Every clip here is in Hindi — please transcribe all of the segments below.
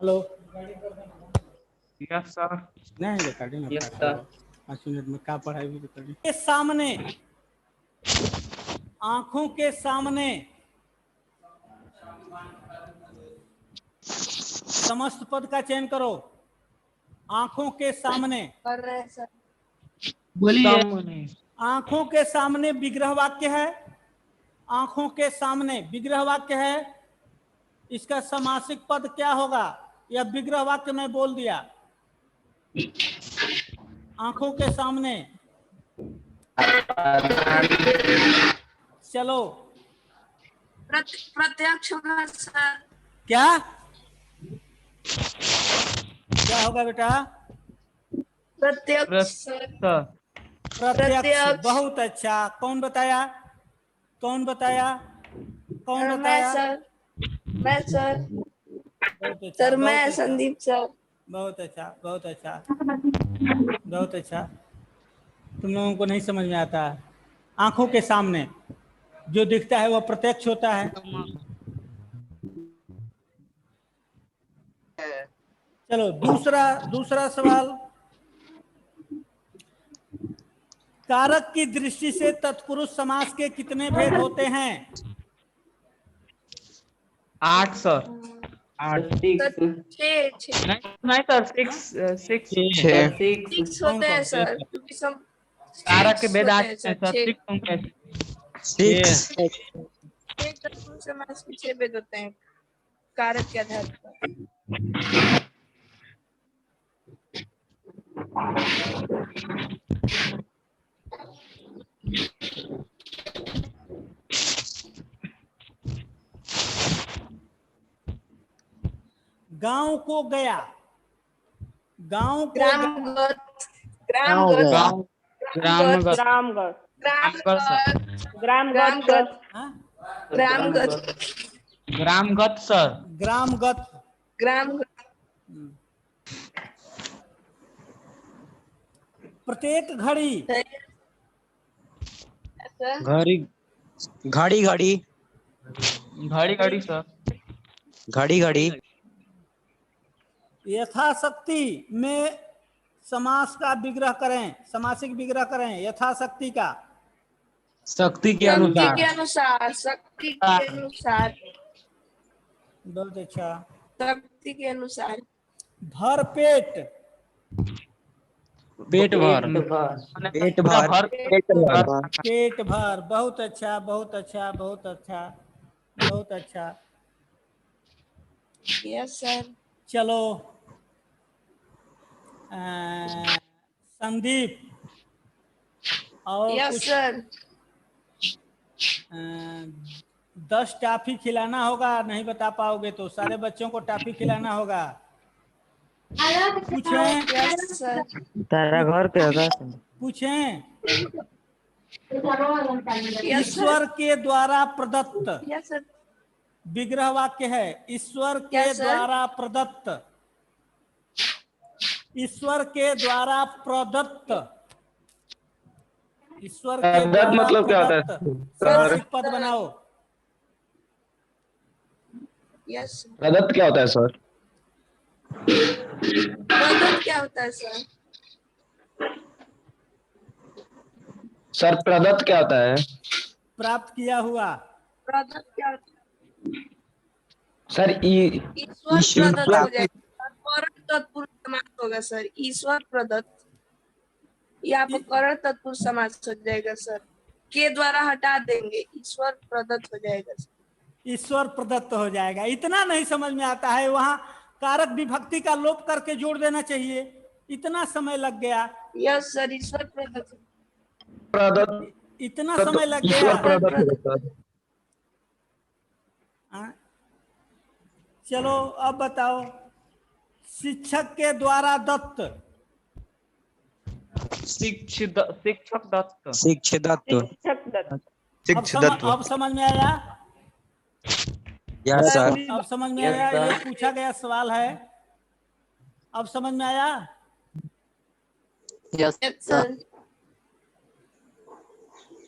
हेलो। Yes sir. नहीं रिकॉर्डिंग यस अपना सर। 5 मिनट में क्या पढ़ाई भी रिकॉर्डिंग के सामने, आंखों के सामने समस्त पद का चयन करो। आंखों के सामने, कर रहे हैं सर। बोलिए। आंखों के सामने विग्रह वाक्य है। आंखों के सामने विग्रह वाक्य है। इसका समासिक पद क्या होगा? यह विग्रह वाक्य मैं बोल दिया। आंखों के सामने। चलो प्रत्यक्ष होगा सर। क्या क्या होगा बेटा? प्रत्यक्ष सर। प्रत्यक्ष। बहुत अच्छा। कौन बताया? कौन बताया? कौन मैं बताया? सर। मैं सर। बहुत अच्छा, सर बहुत मैं अच्छा, संदीप सर। बहुत अच्छा, बहुत अच्छा, बहुत अच्छा। तुम लोगों को नहीं समझ में आता है। आंखों के सामने जो दिखता है वह प्रत्यक्ष होता है। चलो दूसरा दूसरा सवाल। कारक की दृष्टि से तत्पुरुष समास के कितने भेद होते हैं? 8 सर। 8 नहीं सर, 6 सिक्स कौन होते हैं कौन? सर, क्योंकि सब कारक के भेद होते 8 हैं हैं सर। सर। 6 6 होंगे। तत्पुरुष समास के 6 भेद होते हैं कारक के आधार पर। गांव को गया। गांव को गया। ग्रामगत। हो गया। ग्रामगत। ग्रामगत। ग्रामगत। हाँ? ग्रामगत। ग्रामगत सर। ग्रामगत। ग्रामगत। प्रत्येक घड़ी। घड़ी घड़ी घड़ी घड़ी घड़ी सर। घड़ी घड़ी यथाशक्ति में समास का विग्रह करें, समासिक विग्रह करें यथाशक्ति का। शक्ति के शक्ति अनुसार। के अनुसार। शक्ति के अनुसार। बहुत अच्छा। शक्ति के अनुसार। भर पेट। पेट भर। पेट भर। पेट भर। पेट भर। बहुत अच्छा, बहुत अच्छा, बहुत अच्छा, बहुत अच्छा। Yes sir. चलो संदीप और यस कुछ सर। 10 टाफी खिलाना होगा। नहीं बता पाओगे तो सारे बच्चों को टाफी खिलाना होगा। पूछें? Yes sir. तेरा घर के होगा। पूछें? Yes sir. ईश्वर के द्वारा प्रदत्त यस सर। विग्रह वाक्य है। ईश्वर के यस सर। द्वारा प्रदत्त। ईश्वर के द्वारा प्रदत्त। ईश्वर के द्वारा मतलब क्या होता है प्रदत्त सर? समासिक पद बनाओ। यस। प्रदत्त क्या होता है सर? प्रदत्त क्या होता है सर? सर प्रदत्त क्या होता है? प्राप्त किया हुआ। प्रदत्त क्या होता है? सर ईश्वर प्रदत्त हो जाएगा। करण तत्पुरुष समास होगा सर। ईश्वर प्रदत्त यहाँ पर करण तत्पुरुष समास हो जाएगा सर। के द्वारा हटा देंगे, ईश्वर प्रदत्त हो जाएगा सर। ईश्वर प्रदत्त हो जाएगा। इतना नहीं समझ में आता है, वहां कारक विभक्ति का लोप करके जोड़ देना चाहिए। इतना समय लग गया। Yes sir. ईश्वर प्रदत्त। इतना समय लग गया। ईश्वर प्रदत्त। चलो अब बताओ। शिक्षक के द्वारा दत्त। शिक्षक दत्त। अब समझ में आया? Yes sir. अब समझ में आया? ये पूछा गया सवाल है। अब समझ में आया? Yes sir.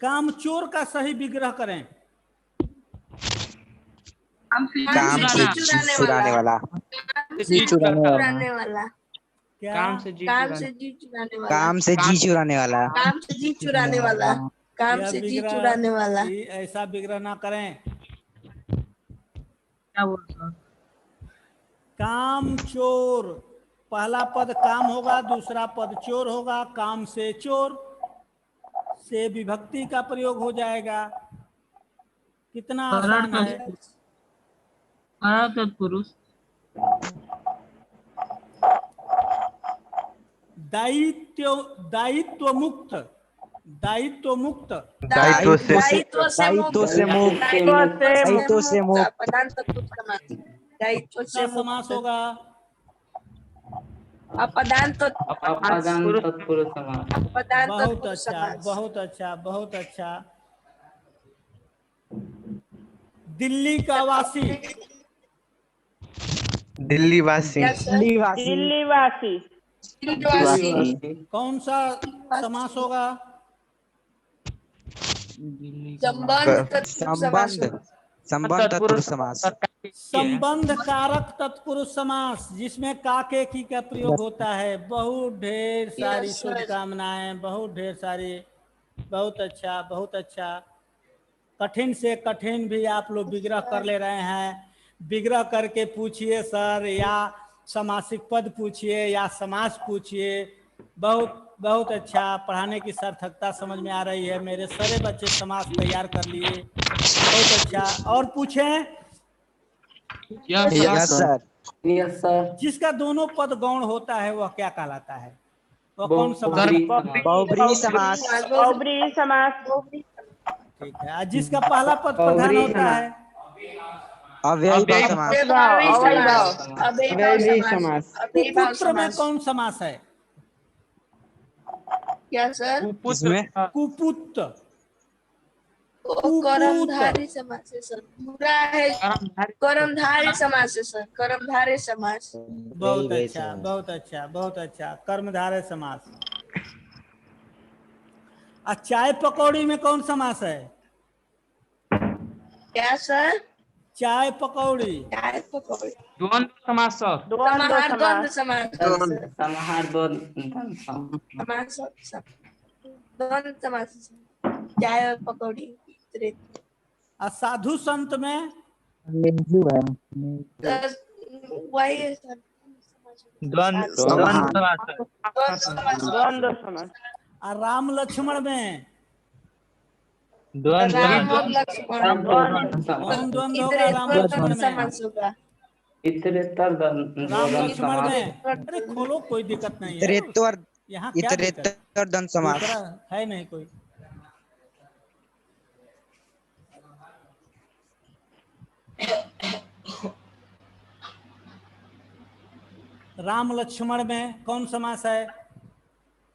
कामचोर का सही विग्रह करें। काम की चीज चुराने वाला। जी चुराने वाला। चुराने वाला। क्या? काम से जी चुराने वाला। काम से जी चुराने वाला। काम से जी चुराने वाला। काम यह से जी विग्रह चुराने वाला। ऐसा विग्रह ना करें। क्या बोल रहा? काम चोर, पहला पद काम होगा, दूसरा पद चोर होगा। काम से चोर से विभक्ति का प्रयोग हो जाएगा। कितना आसान है। तत्पुरुष। दायित्व दायित्व मुक्त, दायित्व मुक्त, दायित्व से दायित्व से मुक्त। दायित्व से मुक्त। दायित्व से मुक्त। अपदान तत्पुरुष समास। दायित्व कितना से समास मुक्त। होगा? अपदान तत्पुरुष समास। अपदान बहुत तत्पुरुष अच्छा, समास। बहुत अच्छा, बहुत अच्छा। दिल्ली का वासी, दिल्ली वासी। क्या सर? दिल्लीवासी। दिल्लीवासी। कौन सा समास होगा? संबंध तत्पुरुष समास। संबंध। संबंध तत्पुरुष समास। संबंध कारक तत्पुरुष समास, जिसमें काके की का प्रयोग होता है। बहुत ढेर सारी Yes, sir. शुभकामनाएं, बहुत ढेर सारी। बहुत अच्छा, बहुत अच्छा। कठिन से कठिन भी आप लोग विग्रह कर ले रहे हैं। विग्रह करके पूछिए सर, या समासिक पद पूछिए, या समास पूछिए। बहुत बहुत अच्छा। पढ़ाने की सार्थकता समझ में आ रही है। मेरे सारे बच्चे समास तैयार कर लिए। बहुत अच्छा। और पूछें। Yes sir. जिसका दोनों पद गौण होता है वह क्या कहलाता है? वह कौन समास? बहुब्रीहि समास। बहुब्रीहि समास। ठीक है। और जिसका पहला पद प्रधान होता है? अव्ययी भाव समास। अव्ययी समास। कुपुत्र में कौन समास है? क्या सर? किसमें? कुपुत। कर्मधारय समास है सर। पूरा है। कर्मधारय समास है सर। कर्मधारय समास। बहुत अच्छा, बहुत अच्छा, बहुत अच्छा। कर्मधारय समास। और चाय पकौड़ी में कौन समास है? क्या सर? चाय पकौड़ी। चाय पकौड़ी। द्वंद्व समास सर। समाहार द्वंद्व समास। समाहार द्वंद्व समास। द्वंद्व समास। चाय और पकौड़ी। और साधु संत में? वही है सर। द्वंद्व समास। द्वंद्व समास। और राम लक्ष्मण में? राम और लक्ष्मण। कौन द्वंद्व होगा राम लक्ष्मण में? समास होगा। राम लक्ष्मण में? अरे खोलो, कोई दिक्कत नहीं है। इतरेत्तर। यहाँ क्या दिक्कत? इतरेत्तर द्वंद्व समास। दूसरा है नहीं कोई। राम लक्ष्मण में कौन समास है?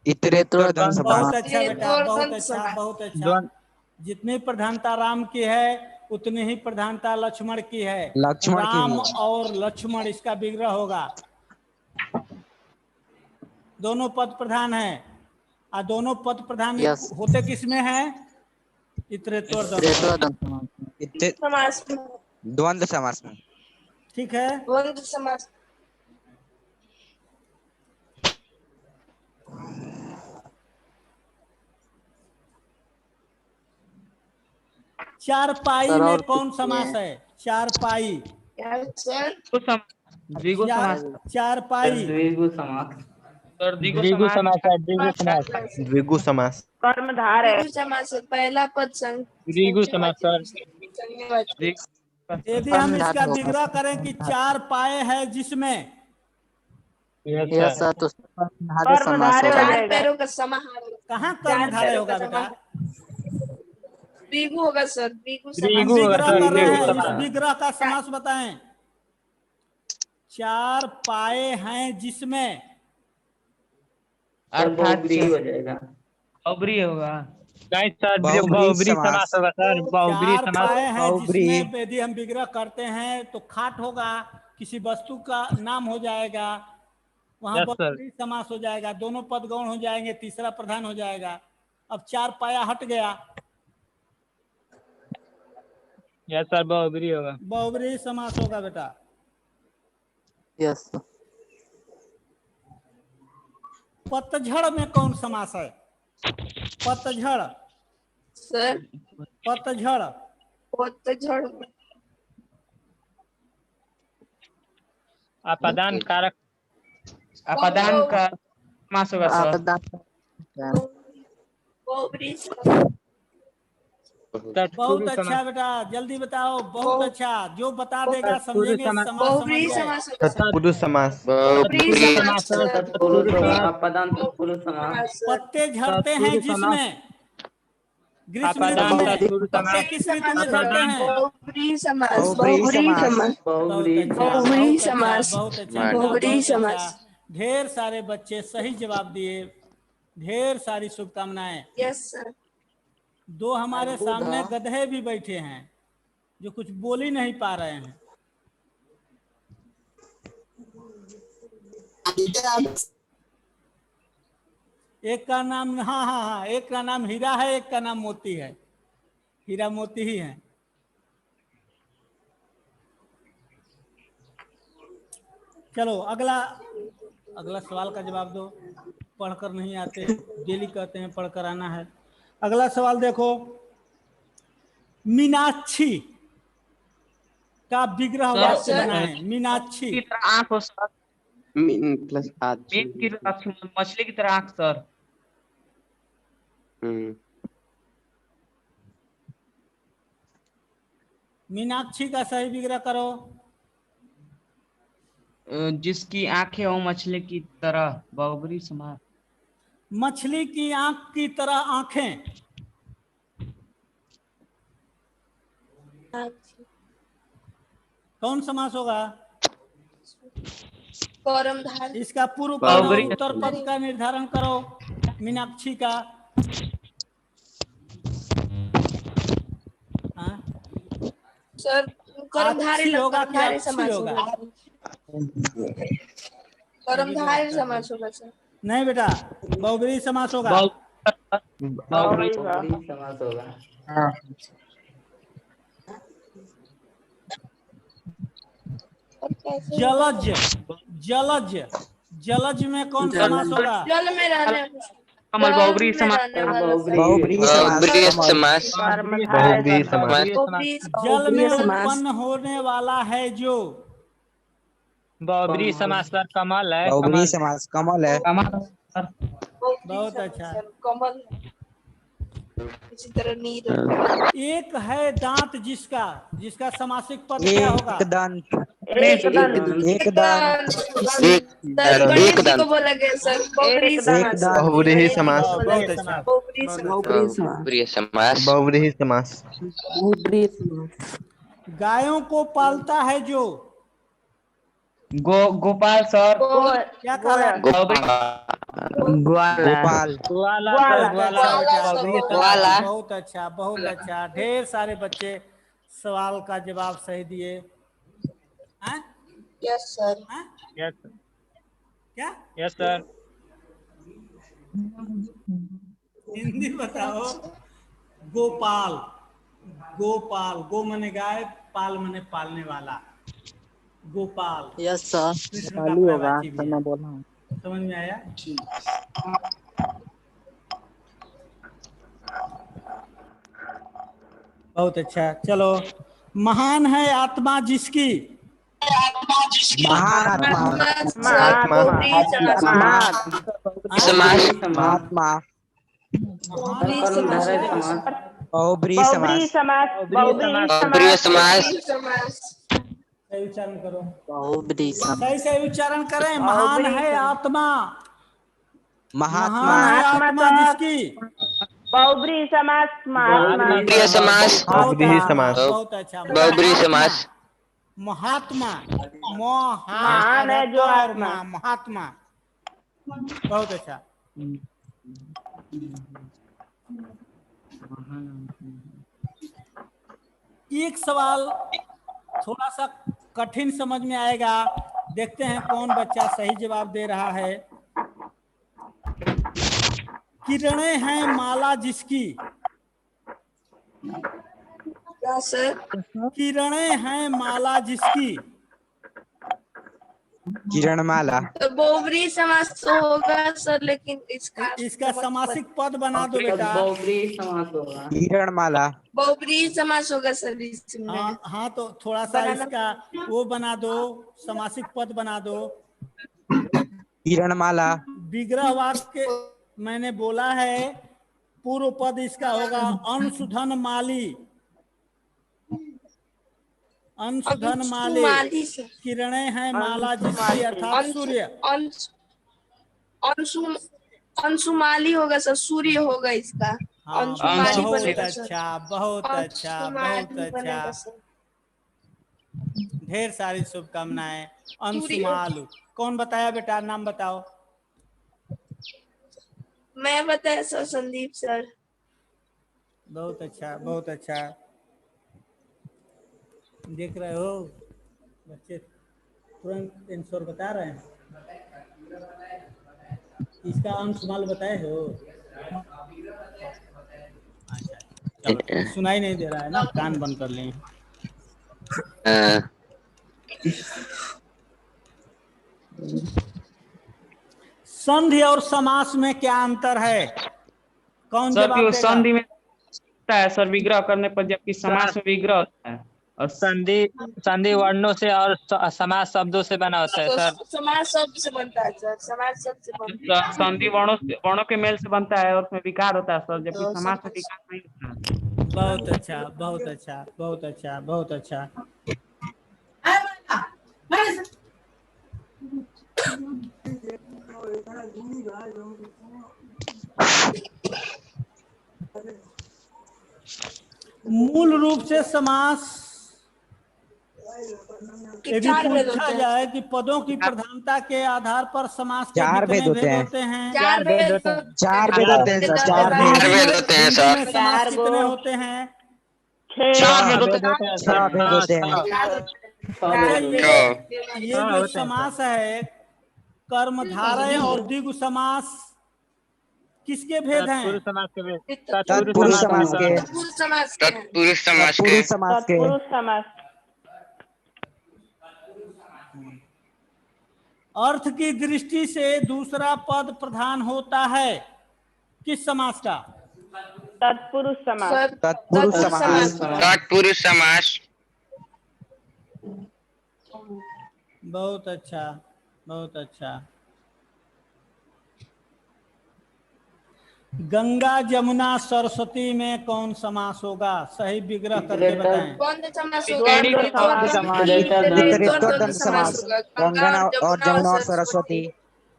इतरेत्तर द्वंद्व समास। बहुत अच्छा बेटा, बहुत अच्छा, बहुत अच्छा। जितनी प्रधानता राम की है उतनी ही प्रधानता लक्ष्मण की है। लक्ष्मण की राम भी है। और लक्ष्मण, इसका विग्रह होगा। दोनों पद प्रधान है। और दोनों पद प्रधान होते किसमें है? इतरेत्तर द्वंद्व समास। द्वंद्व समास में। ठीक है। द्वंद्व समास। चारपाई में कौन समास है? चारपाई। क्या सर? द्विगु समास। चारपाई। द्विगु समास। द्विगु समास है। द्विगु समास। द्विगु समास। कर्मधारय। द्विगु समास। पहला पद द्विगु समास सर। यदि हम इसका विग्रह करें कि चार पाए है जिसमें, यस सर। तो कर्मधारय हो चार जाएगा। पैरों का समाहार। कहाँ कर्मधारय होगा बेटा? द्विगु होगा सर। द्विगु हम समास। विग्रह कर रहे हैं, द्विगु इस समास। विग्रह का समास बताएं। चार पाए हैं जिसमें, अर्थात हो जाएगा। बहुब्री होगा। नहीं सर, बहुब्रीहि बहुब्री समास समास। होगा सर। बहुब्री चार समास। पाए हैं बहुब्रीहि। जिसमें यदि हम विग्रह करते हैं तो खाट होगा, किसी वस्तु का नाम हो जाएगा, वहां यस सर। बहुब्रीहि समास हो जाएगा। दोनों पद गौण हो जाएंगे, तीसरा प्रधान हो जाएगा। अब चार पाया हट गया, यस सर, बहुब्री होगा। बहुब्रीहि समास होगा बेटा। यस पतझड़ में कौन समास है? पतझड़, सर पतझड़, पतझड़ अपादान कारक, अपादान का समास होगा सर। आपदा बहुब्री बहुत अच्छा बेटा, जल्दी बताओ। बहुत अच्छा, जो बता देगा समझेंगे, समास समझ बहुब्री गए। समास होगा सर। तत्पुरुष समास बहुब्री समास सर। तत्पुरुष समास, आपदान तत्पुरुष समास सर। पत्ते झड़ते हैं तत्पुरुष समास, जिसमें ग्रीष्म ऋतु अपादान में, तत्पुरुष पत्ते समास, किस ऋतु में झड़ते हैं? बहुब्री समास बहुब्री बहुब्री समास समास बहुत अच्छा, बहुब्री बहुत अच्छा, समास बहुत अच्छा बेटा, बहुब्री बहुत अच्छा। समास। ढेर सारे बच्चे सही जवाब दिए, ढेर सारी शुभकामनाएं। Yes sir. दो हमारे सामने गधे भी बैठे हैं जो कुछ बोल ही नहीं पा रहे हैं। एक का नाम, हाँ हाँ हाँ, एक का नाम हीरा है, एक का नाम मोती है। हीरा मोती ही है। चलो अगला, अगला सवाल का जवाब दो। पढ़कर नहीं आते, डेली कहते हैं पढ़कर आना है। अगला सवाल देखो, मीनाक्षी का विग्रह वाक्य बनाएं। मीनाक्षी की तरह आंख हो सर, प्लस आज मीन की तरह, मछली की तरह आंख सर। मीनाक्षी का सही विग्रह करो। जिसकी आंखें हो मछली की तरह, बहुब्री समास। मछली की आंख की तरह आंखें, कौन समास होगा? कर्मधारय। इसका पूर्व पद बहुब्री और उत्तर पद का निर्धारण करो। मीनाक्षी का हाँ? सर कर्मधारय अच्छी होगा कि कर्मधारय अच्छी समास होगा? होगा। कर्मधारय समास होगा सर। नहीं बेटा, बहुब्री समास होगा। बहुब्री समास होगा। जलज, जलज, जलज में कौन समास होगा? जल में रहने, कमल, बहुब्री जल में समास, रहने वाला सर। बहुब्री समास कर्मधारय बहुब्री समास बहुब्री जल में समास। उत्पन्न होने वाला है जो, बहुब्री समास सर। कमल है, बहुब्री कमल, समास कमल है। कमल सर। बहुत अच्छा। सर कमल इसी तरह नीर। एक है दांत जिसका, जिसका समासिक पद क्या होगा? एक दंत एक दंत एक दंत सर गणेश जी को बोला गया सर। बहुब्री एक समास। दंत बहुब्रीहि समास बहुत अच्छा, बहुब्री समास। बहुब्रीहि समास गायों को पालता है जो, गोपाल सर। क्या कहला? गोपाल ग्वाला ग्वाला। सर, ग्वाला। ग्वाला। बहुत अच्छा, बहुत अच्छा। ढेर सारे बच्चे सवाल का जवाब सही दिए। हैं? Yes sir. हैं? यस क्या यस सर। हिंदी बताओ। गोपाल, गोपाल, गो मने गाय, पाल मने पालने वाला। गोपाल यस सर कृष्ण का गोपाली होगा प्रवाची भी तो है। मैं बोला हूँ। समझ में आया? बहुत अच्छा। चलो, महान है आत्मा जिसकी, महान आत्मा महात्मा महात्मा बहुब्री समास होगा। बहुब्री बहुब्री समास समास बहुब्री समास। सही उच्चारण करो, बहुब्री समास सही से उच्चारण करें। महान बहुब्री है समास। आत्मा, महात्मा महान है महात्मा आत्मा तो जिसकी। बहुब्री समास महात्मा। बहुत बहुब्रीहि अच्छा, समास बहुत अच्छा। महात्मा, महात्मा, महान है जो आत्मा। महात्मा। बहुत अच्छा। एक सवाल थोड़ा सा कठिन समझ में आएगा, देखते हैं कौन बच्चा सही जवाब दे रहा है। किरणें हैं माला जिसकी, क्या सर? किरणें हैं माला जिसकी, किरणमाला। तो बहुब्रीहि समास तो होगा सर, लेकिन इसका समासिक पद बना दो बेटा। किरणमाला। बहुब्रीहि समास होगा सर इसमें। हाँ तो थोड़ा सा बनाना इसका वो बना दो, समासिक पद बना दो। किरणमाला। विग्रह वाक्य मैंने बोला है, पूर्व पद इसका होगा अंशुधन माली। अंशुधन माले, अंशुमाली सर। किरणें हैं माला जिसकी, अर्थात सूर्य। अंशुमाली होगा सर, सूर्य होगा इसका। हाँ, अंशुमाली बहुत बनेगा सर। अच्छा, बहुत अच्छा, बहुत अंशुमाली अच्छा। बनेगा सर। ढेर सारी शुभकामनाएं। सूर्य। अंशुमालु कौन बताया बेटा, नाम बताओ। मैं बताया सर, संदीप सर। बहुत अच्छा, बहुत अच्छा। देख रहे हो बच्चे तुरंत आंसर बता रहे हैं। इसका अंशुमाल बताए हो। अच्छा चलो, सुनाई नहीं दे रहा है ना, कान बंद कर लें। संधि और समास में क्या अंतर है? कौन सर जवाब देगा? संधि में होता है सर विग्रह करने पर, जबकि समास में विग्रह होता है। और संधि वर्णों से और समास शब्दों से बना होता है तो सर। समास शब्द से बनता है सर, समास शब्द से बनता है। संधि वर्णों के मेल से बनता है और उसमें विकार होता है सर, जबकि तो समास में विकार नहीं होता है। बहुत अच्छा, बहुत अच्छा, बहुत अच्छा, बहुत अच्छा। मूल रूप से समास यदि पूछा जाए कि पदों की प्रधानता के आधार पर समास के चार कितने भेद होते भेद हैं। होते हैं? चार भेद होते चार भेद होते हैं सर, चार और भेद। हिंदी में समास कितने होते हैं? 6 चार भेद होते हैं। 6 भेद होते हैं। अच्छा, ये जो समास है, कर्मधारय और द्विगु समास किसके भेद हैं? तत्पुरुष समास के। तत्पुरुष समास के हैं। तत्पुरुष समास के। तत्पुरुष समास के। तत्पुरुष समास। अर्थ की दृष्टि से दूसरा पद प्रधान होता है किस समास का? तत्पुरुष समास। तत्पुरुष समास। तत्पुरुष समास। बहुत अच्छा, बहुत अच्छा। गंगा जमुना सरस्वती में कौन समास होगा? सही विग्रह करके बताएं। द्वंद्व समास द्वंद्व समास। द्वंद्व समास। गंगा और जमुना और सरस्वती।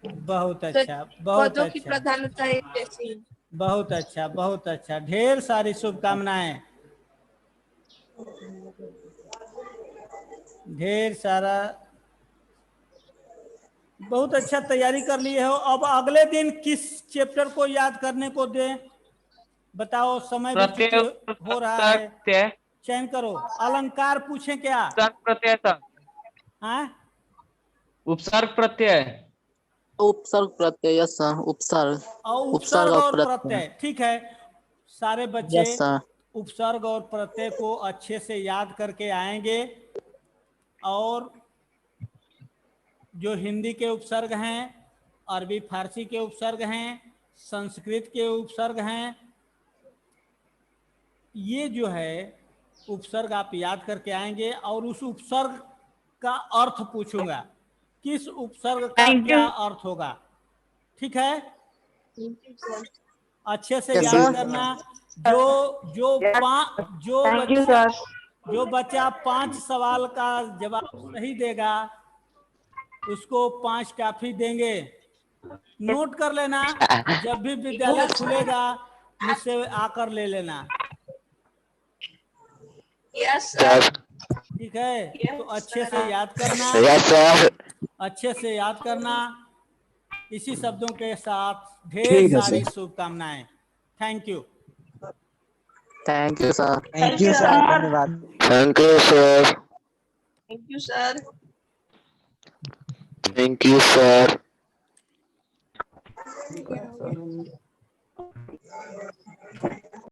बहुत अच्छा, बहुत पदों की अच्छा, प्रधानता एक जैसी है। बहुत अच्छा, बहुत अच्छा। ढेर सारी शुभकामनाएं, ढेर सारा। बहुत अच्छा तैयारी कर लिए हो। अब अगले दिन किस चैप्टर को याद करने को दें बताओ, समय भी प्रत्यय चूंकि हो रहा है, प्रत्यय चयन करो। अलंकार पूछें क्या? उपसर्ग प्रत्यय सर। हाँ, उपसर्ग प्रत्यय। उपसर्ग प्रत्यय, यस सर, उपसर्ग। और उपसर्ग उपसर्ग और और प्रत्यय। प्रत्यय, ठीक है। सारे बच्चे यस सर। उपसर्ग और प्रत्यय को अच्छे से याद करके आएंगे। और जो हिंदी के उपसर्ग हैं, अरबी फारसी के उपसर्ग हैं, संस्कृत के उपसर्ग हैं, ये जो है उपसर्ग आप याद करके आएंगे। और उस उपसर्ग का अर्थ पूछूंगा, किस उपसर्ग का क्या अर्थ होगा, ठीक है? अच्छे से Yes, याद sir. करना। जो बच्चा 5 सवाल का जवाब सही देगा उसको 5 टॉफी देंगे। नोट कर लेना, जब भी विद्यालय खुलेगा मुझसे आकर ले लेना, यस सर। ठीक है? तो अच्छे से याद करना, अच्छे से याद करना। इसी शब्दों के साथ ढेर सारी शुभकामनाएं। Thank you. Thank you sir. Thank you sir, धन्यवाद। Thank you sir. Thank you sir. Thank you sir.